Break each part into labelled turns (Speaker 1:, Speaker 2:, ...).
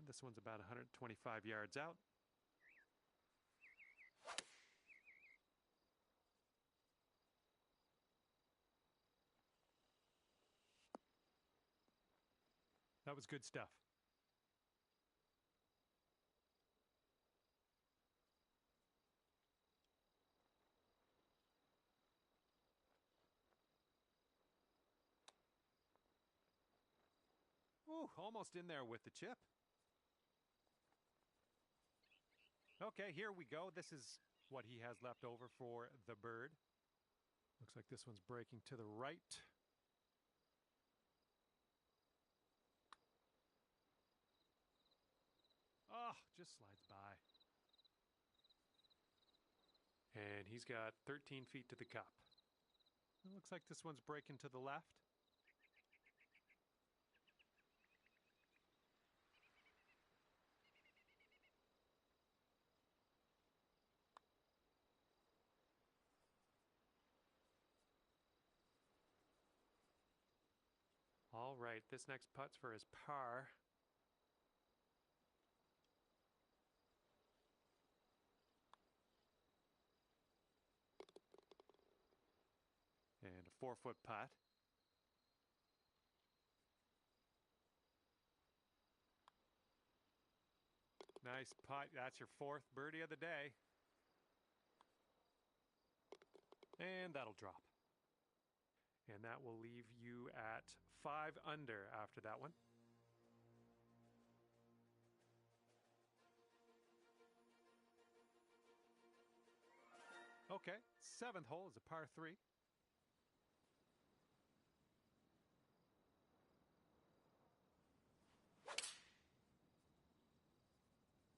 Speaker 1: And this one's about 125 yards out. That was good stuff. Ooh, almost in there with the chip. Okay, here we go. This is what he has left over for the bird. Looks like this one's breaking to the right. Oh, just slides by. And he's got 13 feet to the cup. It looks like this one's breaking to the left. All right, this next putt's for his par. And a 4-foot putt. Nice putt. That's your 4th birdie of the day. And that'll drop. And that will leave you at 5 under after that one. Okay, 7th hole is a par 3.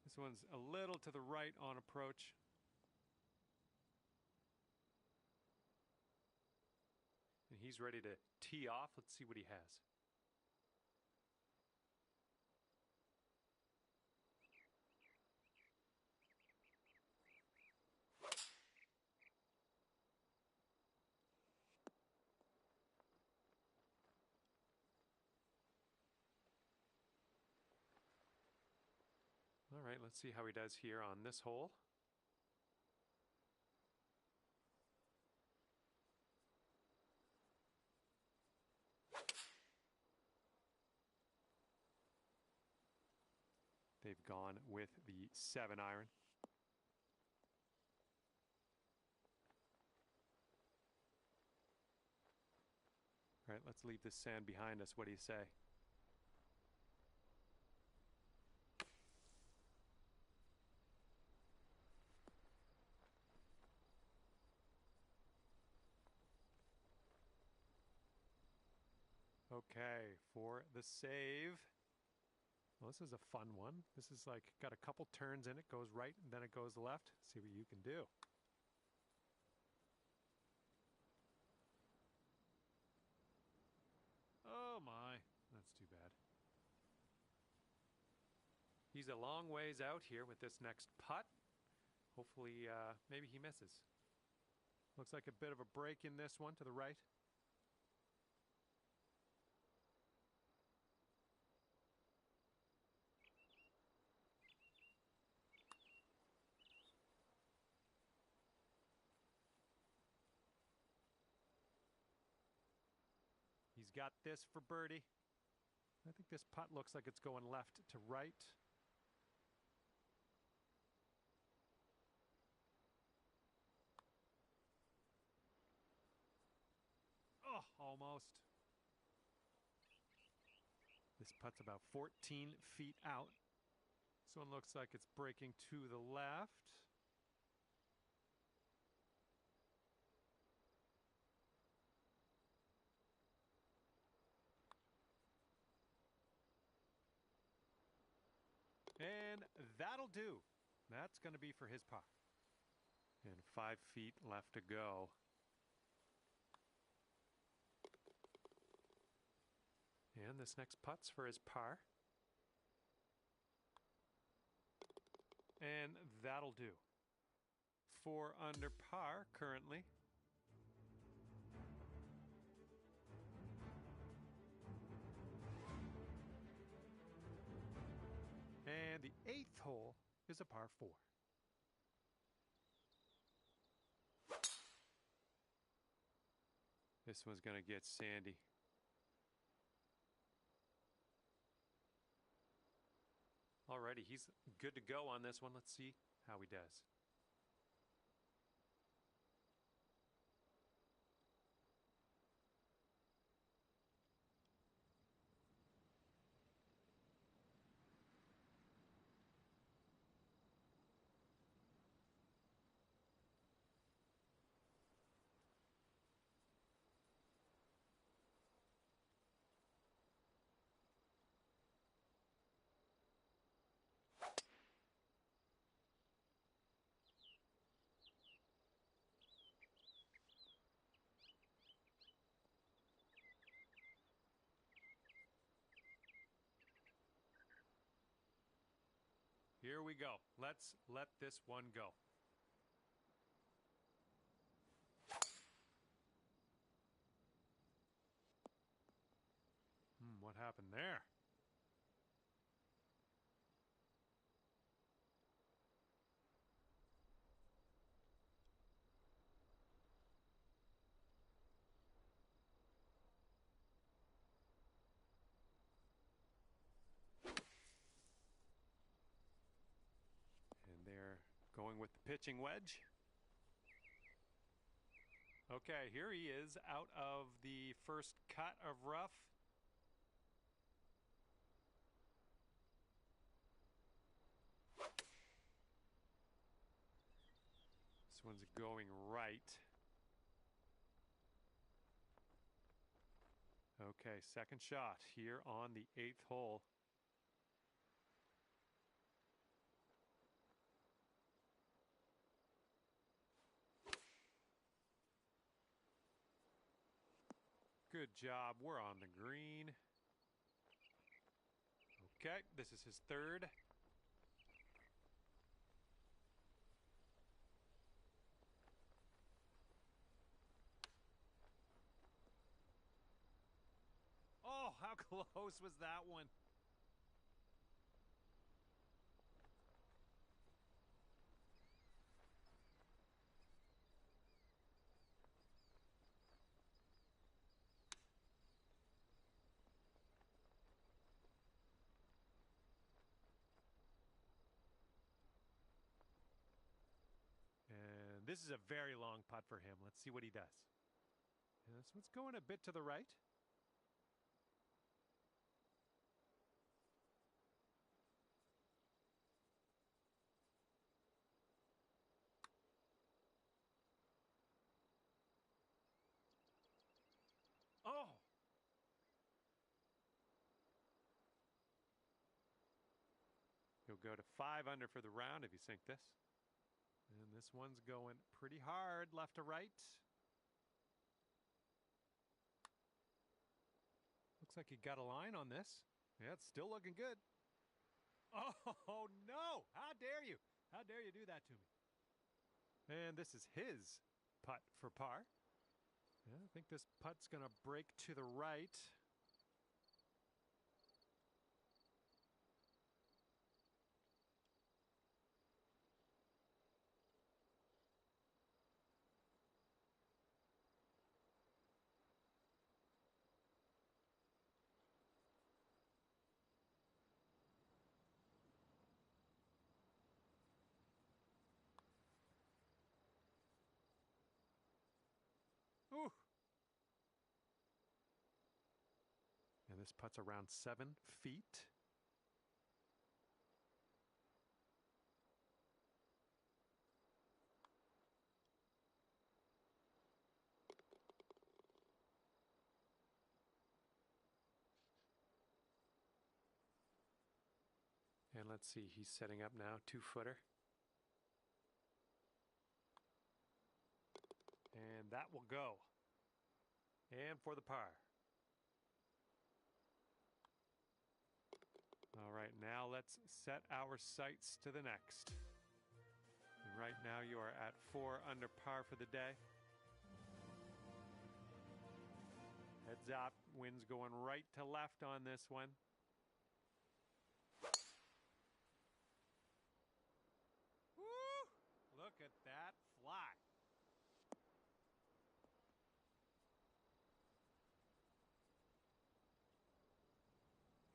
Speaker 1: This one's a little to the right on approach. And he's ready to tee off. Let's see what he has. All right, let's see how he does here on this hole. They've gone with the 7-iron. All right, let's leave this sand behind us. What do you say? Okay, for the save. Well, this is a fun one. This is like got a couple turns in it, goes right and then it goes left. See what you can do. Oh my, that's too bad. He's a long ways out here with this next putt. Hopefully, maybe he misses. Looks like a bit of a break in this one to the right. He's got this for birdie. I think this putt looks like it's going left to right. Oh, almost. This putt's about 14 feet out. This one looks like it's breaking to the left. And that'll do. That's going to be for his par. And 5 feet left to go. And this next putt's for his par. And that'll do. 4 under par currently. the 8th hole is a par 4. This one's going to get sandy. Alrighty, he's good to go on this one. Let's see how he does. Here we go. Let's let this one go. What happened there? And they're going with the pitching wedge. Okay, here he is out of the first cut of rough. This one's going right. Okay, second shot here on the 8th hole. Good job. We're on the green. Okay, this is his third. Oh, how close was that one? And this is a very long putt for him. Let's see what he does. And this one's going a bit to the right. Oh! He'll go to 5 under for the round if you sink this. And this one's going pretty hard left to right. Looks like he got a line on this. Yeah, it's still looking good. Oh, no! How dare you? How dare you do that to me? And this is his putt for par. Yeah, I think this putt's going to break to the right. Ooh. And this putt's around 7 feet. And let's see, he's setting up now, 2-footer. And that will go. And for the par. All right, now let's set our sights to the next. And right now you are at 4 under par for the day. Heads up, wind's going right to left on this one.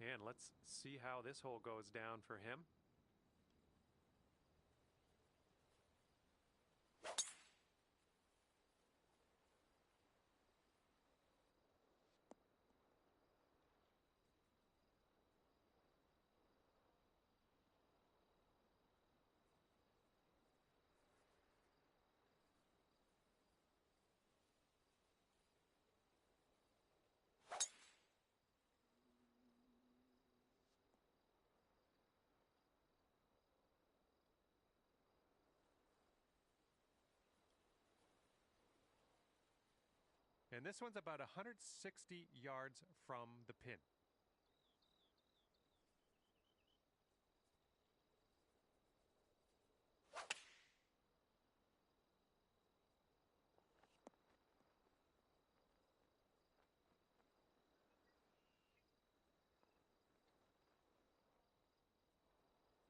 Speaker 1: And let's see how this hole goes down for him. And this one's about 160 yards from the pin.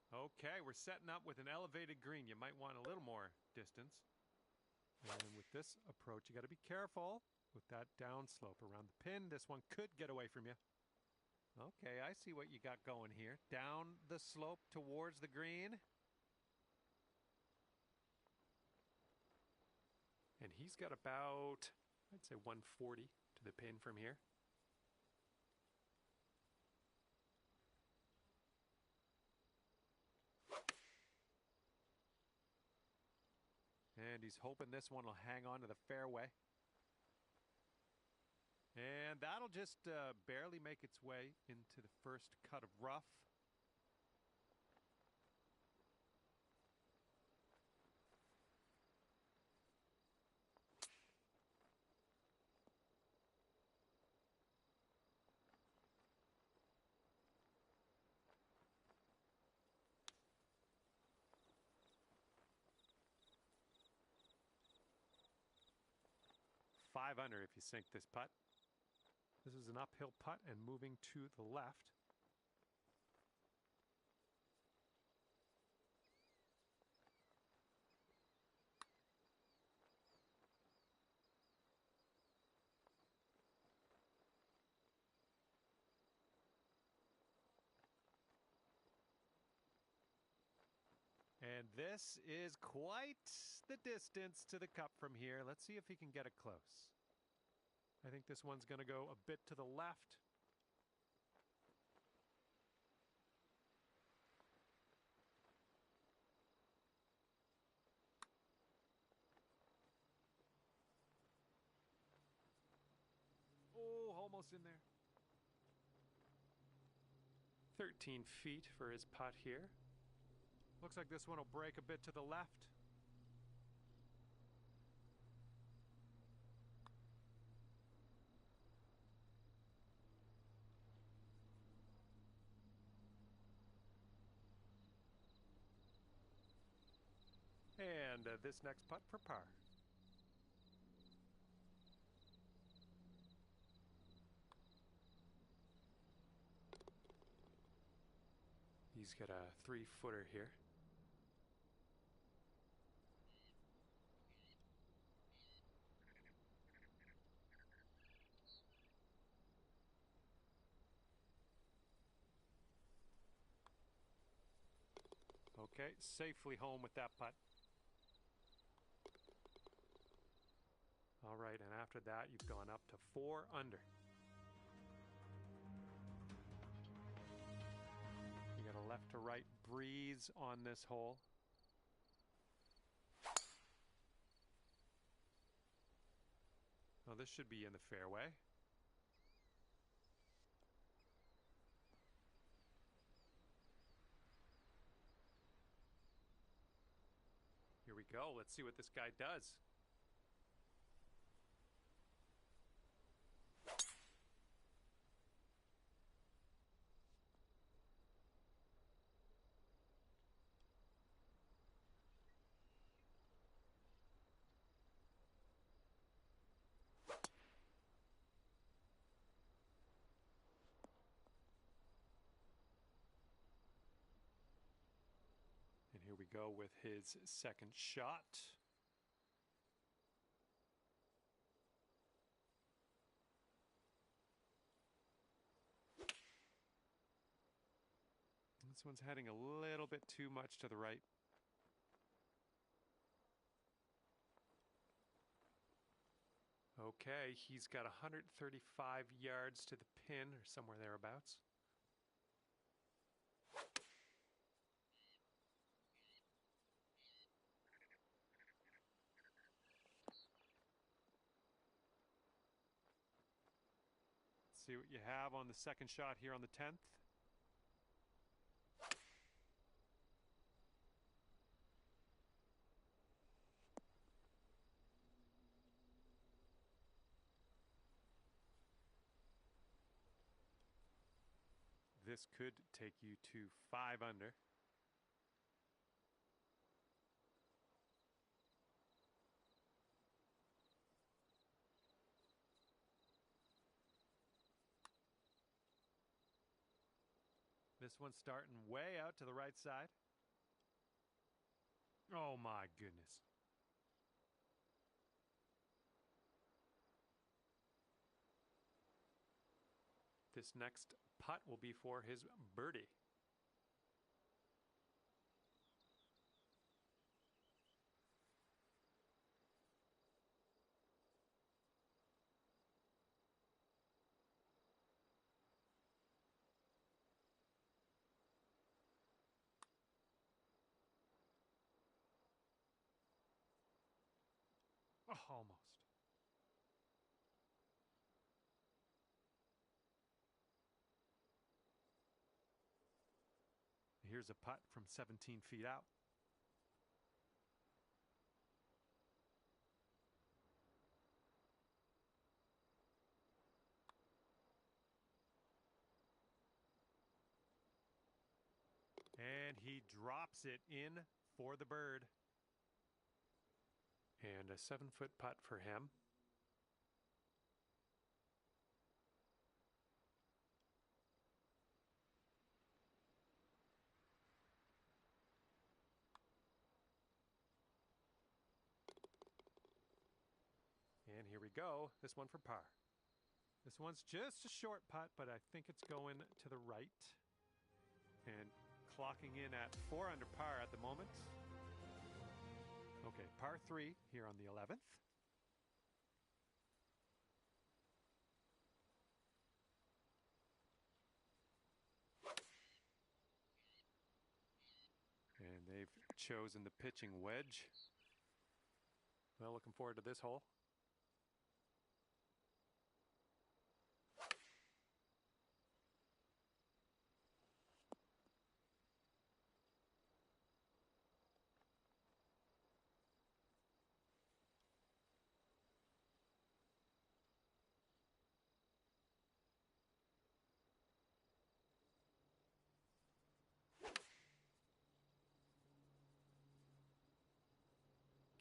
Speaker 1: Okay, we're setting up with an elevated green. You might want a little more distance. And with this approach, you got to be careful with that downslope around the pin. This one could get away from you. Okay, I see what you got going here. Down the slope towards the green. And he's got about, I'd say 140 to the pin from here. And he's hoping this one will hang on to the fairway. And that'll just barely make its way into the first cut of rough. Five under if you sink this putt. This is an uphill putt and moving to the left. And this is quite the distance to the cup from here. Let's see if he can get it close. I think this one's going to go a bit to the left. Oh, almost in there. 13 feet for his putt here. Looks like this one will break a bit to the left. And this next putt for par. He's got a 3-footer here. Okay, safely home with that putt. All right, and after that, you've gone up to 4 under. You got a left to right breeze on this hole. Oh, this should be in the fairway. Here we go. Let's see what this guy does. And here we go with his second shot. This one's heading a little bit too much to the right. Okay, he's got 135 yards to the pin, or somewhere thereabouts. Let's see what you have on the second shot here on the 10th. This could take you to 5 under. This one's starting way out to the right side. Oh my goodness. This next putt will be for his birdie. Oh, almost. Here's a putt from 17 feet out. And he drops it in for the bird. And a 7-foot putt for him. And here we go. This one for par. This one's just a short putt, but I think it's going to the right. And clocking in at 4 under par at the moment. Okay, par 3 here on the 11th. And they've chosen the pitching wedge. Well, looking forward to this hole.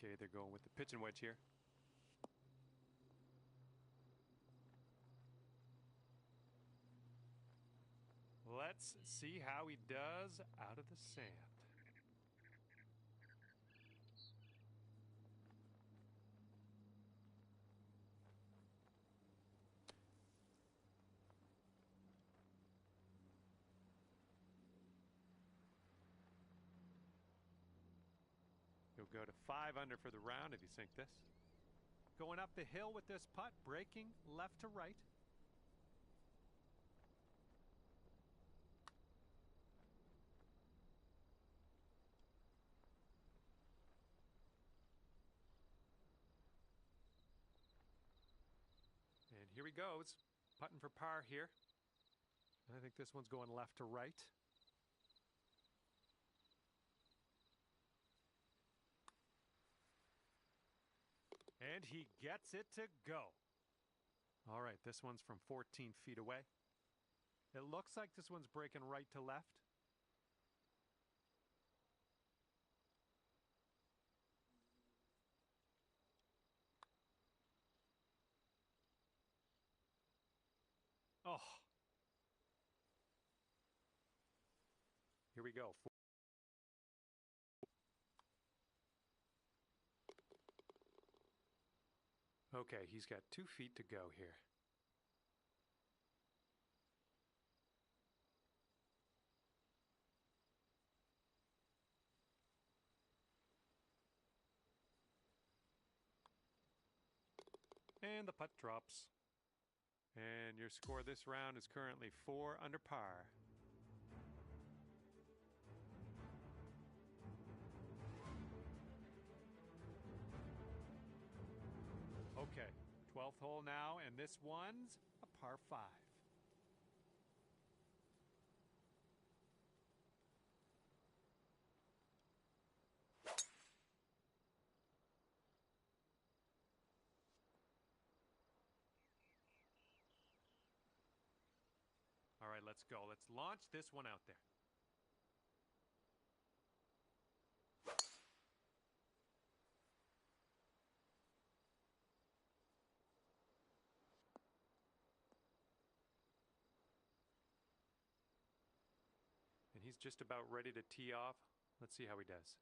Speaker 1: Okay, they're going with the pitching wedge here. Let's see how he does out of the sand. He'll go to 5 under for the round if you sink this. Going up the hill with this putt, breaking left to right. And here he goes, putting for par here. I think this one's going left to right. And he gets it to go. All right, this one's from 14 feet away. It looks like this one's breaking right to left. Oh. Here we go. Okay, he's got 2 feet to go here. And the putt drops. And your score this round is currently 4 under par. Okay, 12th hole now, and this one's a par 5. All right, let's go. Let's launch this one out there. And he's just about ready to tee off. Let's see how he does.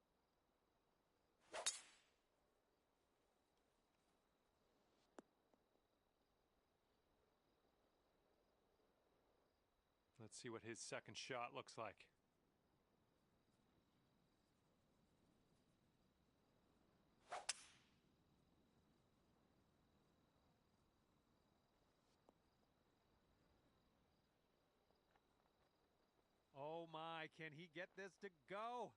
Speaker 1: Let's see what his second shot looks like. Oh my, can he get this to go?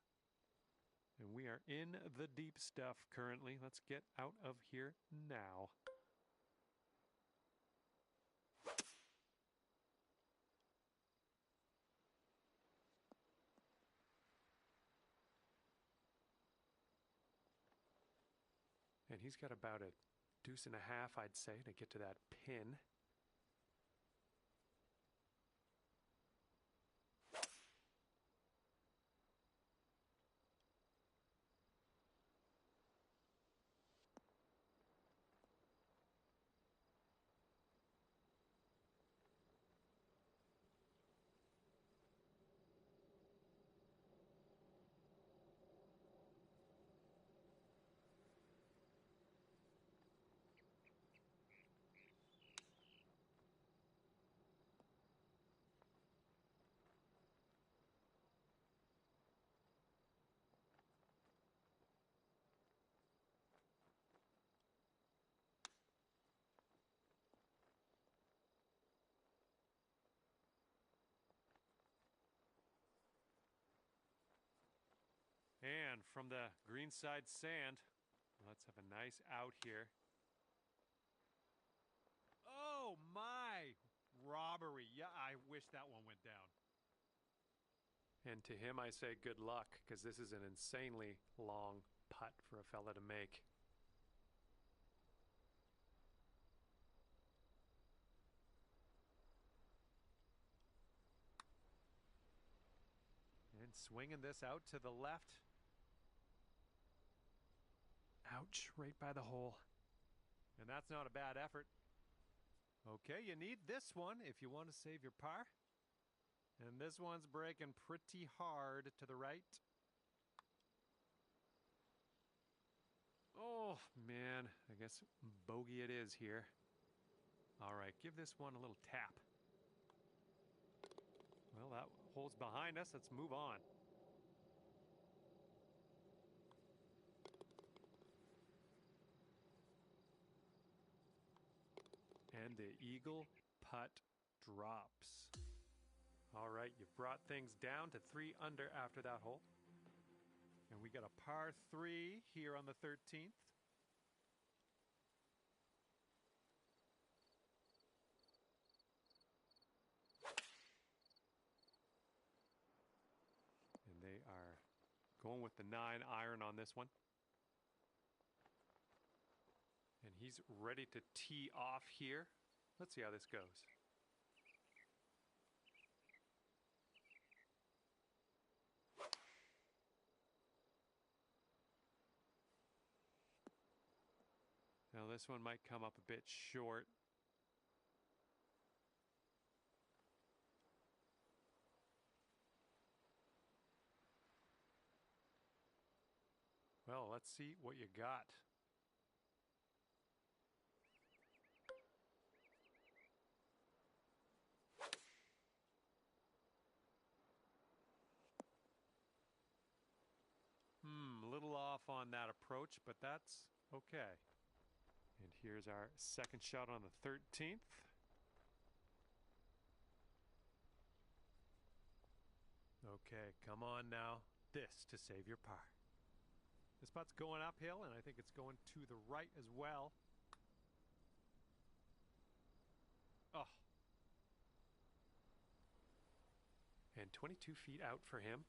Speaker 1: And we are in the deep stuff currently. Let's get out of here now. And he's got about a deuce and a half, I'd say, to get to that pin. And from the greenside sand, let's have a nice out here. Oh my, robbery. Yeah, I wish that one went down. And to him I say good luck, because this is an insanely long putt for a fella to make. And swinging this out to the left. Ouch, right by the hole. And that's not a bad effort. Okay, you need this one if you want to save your par. And this one's breaking pretty hard to the right. Oh, man, I guess bogey it is here. All right, give this one a little tap. Well, that hole's behind us. Let's move on. And the eagle putt drops. All right, you've brought things down to 3 under after that hole. And we got a par 3 here on the 13th. And they are going with the 9 iron on this one. And he's ready to tee off here. Let's see how this goes. Now this one might come up a bit short. Well, let's see what you got. A little off on that approach, but that's okay. And here's our second shot on the 13th. Okay, come on now. This to save your par. This putt's going uphill, and I think it's going to the right as well. Oh. And 22 feet out for him.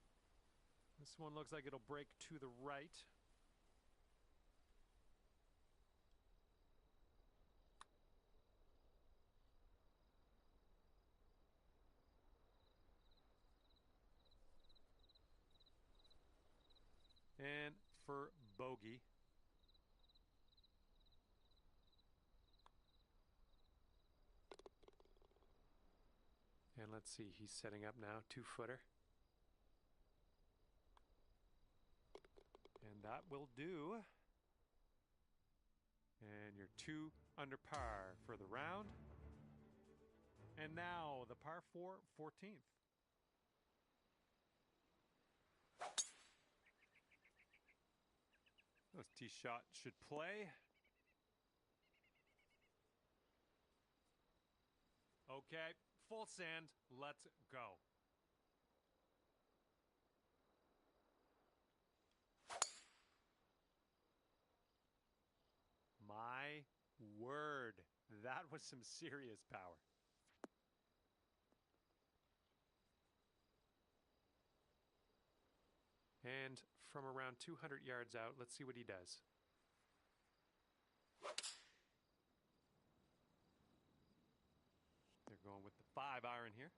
Speaker 1: This one looks like it'll break to the right. And for bogey. And let's see, he's setting up now, 2-footer. And that will do. And you're 2 under par for the round. And now the par 4, 14th. This tee shot should play. Okay, full sand. Let's go. My word, that was some serious power. And from around 200 yards out, let's see what he does. They're going with the 5-iron here.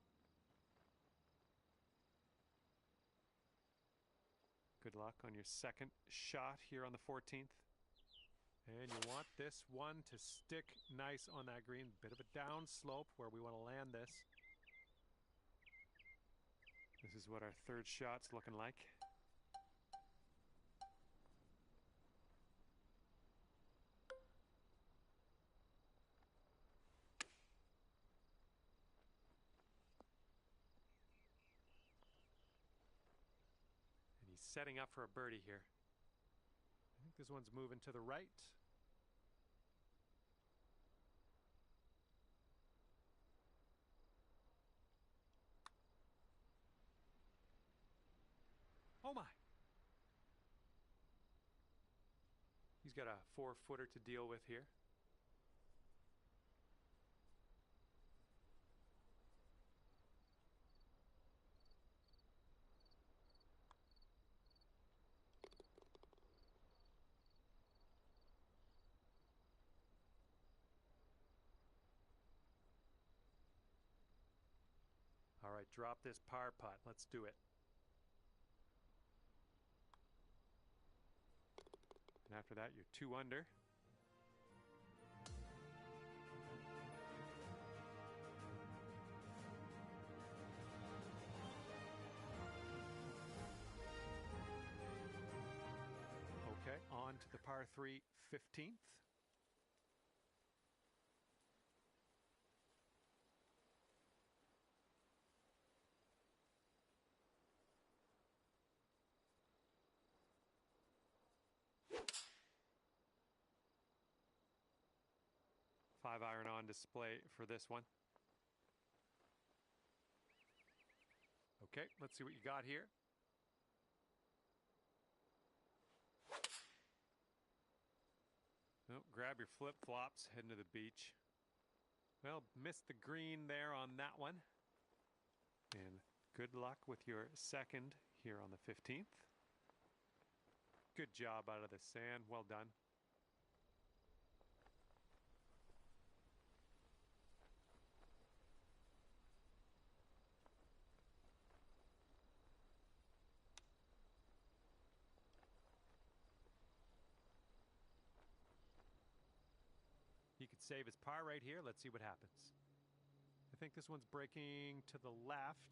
Speaker 1: Good luck on your second shot here on the 14th. And you want this one to stick nice on that green. Bit of a down slope where we want to land this. This is what our third shot's looking like. And he's setting up for a birdie here. I think this one's moving to the right. Oh my! He's got a 4-footer to deal with here. All right, drop this par putt. Let's do it. And after that, you're 2 under. Okay, on to the par 3, 15th. Five-iron on display for this one. Okay, let's see what you got here. Oh, grab your flip-flops, heading to the beach. Well, missed the green there on that one. And good luck with your second here on the 15th. Good job out of the sand. Well done. He could save his par right here. Let's see what happens. I think this one's breaking to the left.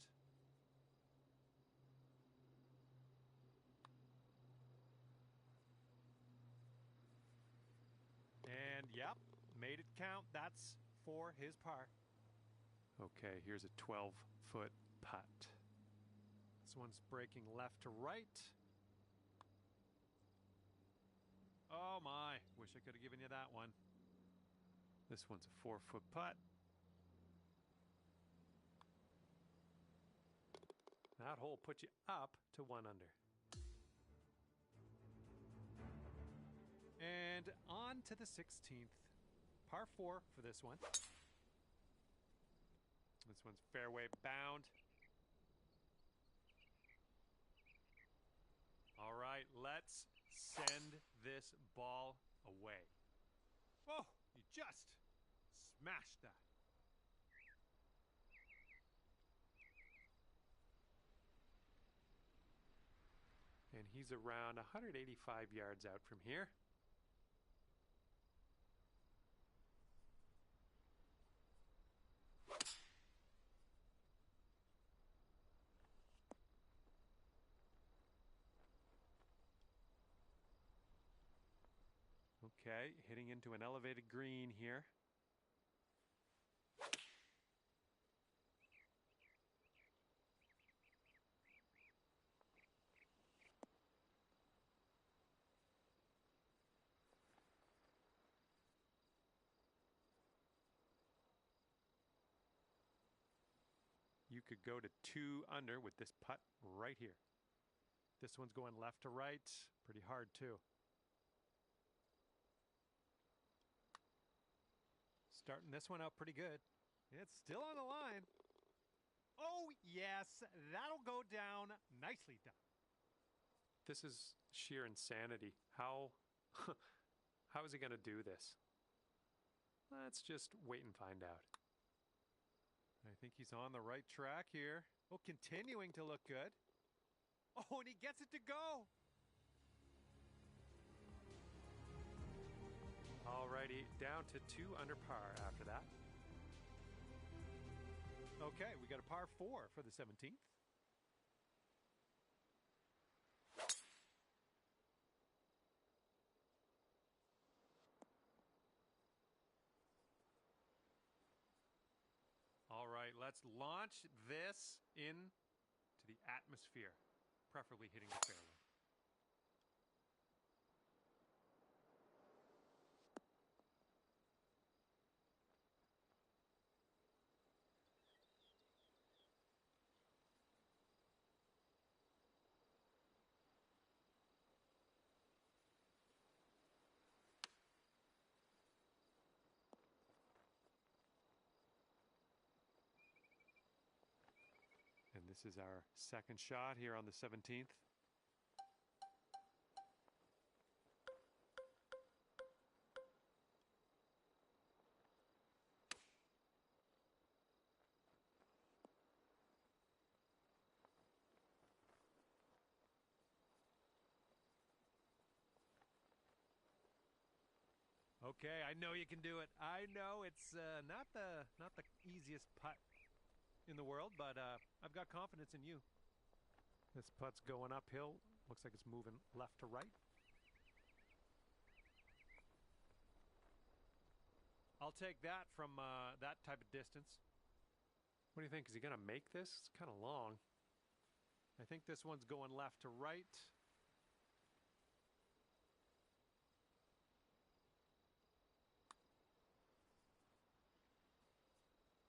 Speaker 1: And yep, made it count. That's for his par. Okay, here's a 12-foot putt. This one's breaking left to right. Oh my, wish I could have given you that one. This one's a 4-foot putt. That hole puts you up to 1 under. And on to the 16th. Par 4 for this one. This one's fairway bound. All right, let's send this ball away. Oh, you just smashed that. And he's around 185 yards out from here. Okay, hitting into an elevated green here. You could go to 2 under with this putt right here. This one's going left to right, pretty hard too. Starting this one out pretty good. It's still on the line. Oh, yes, that'll go down. Nicely done. This is sheer insanity. How is he going to do this? Let's just wait and find out. I think he's on the right track here. Oh, continuing to look good. Oh, and he gets it to go. Alrighty, down to 2 under par after that. Okay, we got a par 4 for the 17th. All right, let's launch this into the atmosphere, preferably hitting the fairway. And this is our second shot here on the 17th. Okay, I know you can do it. I know it's not the easiest putt in the world, but I've got confidence in you. This putt's going uphill. Looks like it's moving left to right. I'll take that from that type of distance. What do you think? Is he going to make this? It's kind of long. I think this one's going left to right.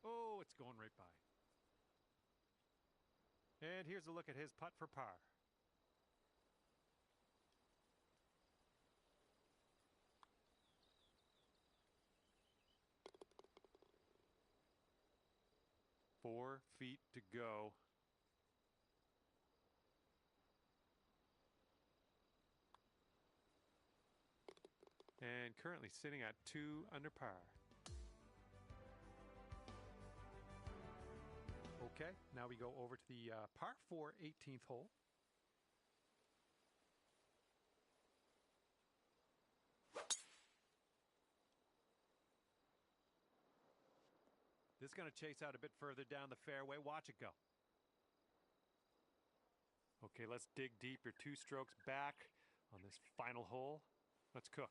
Speaker 1: Oh, it's going right by. And here's a look at his putt for par. Four feet to go. And currently sitting at 2 under par. Okay, now we go over to the par 4 18th hole. This is going to chase out a bit further down the fairway. Watch it go. Okay, let's dig deep. You're 2 strokes back on this final hole. Let's cook.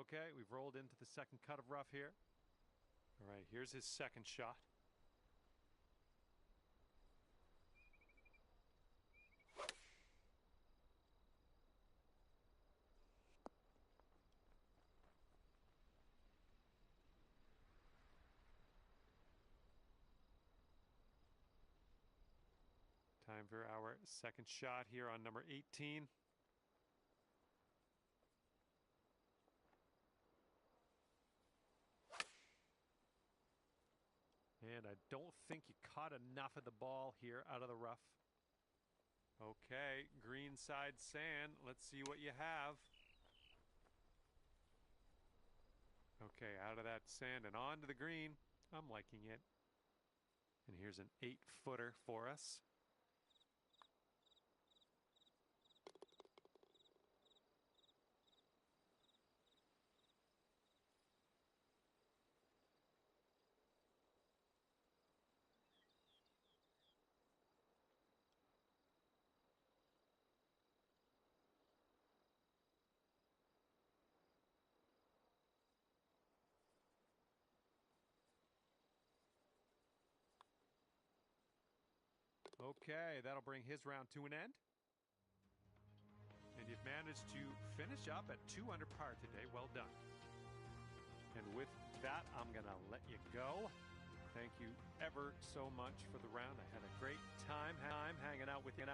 Speaker 1: Okay, we've rolled into the second cut of rough here. All right, here's his second shot. Time for our second shot here on number 18. And I don't think you caught enough of the ball here out of the rough. Okay, green side sand. Let's see what you have. Okay, out of that sand and onto the green. I'm liking it. And here's an 8-footer for us. Okay, that'll bring his round to an end. And you've managed to finish up at 2 under par today. Well done. And with that, I'm going to let you go. Thank you ever so much for the round. I had a great time hanging out with you.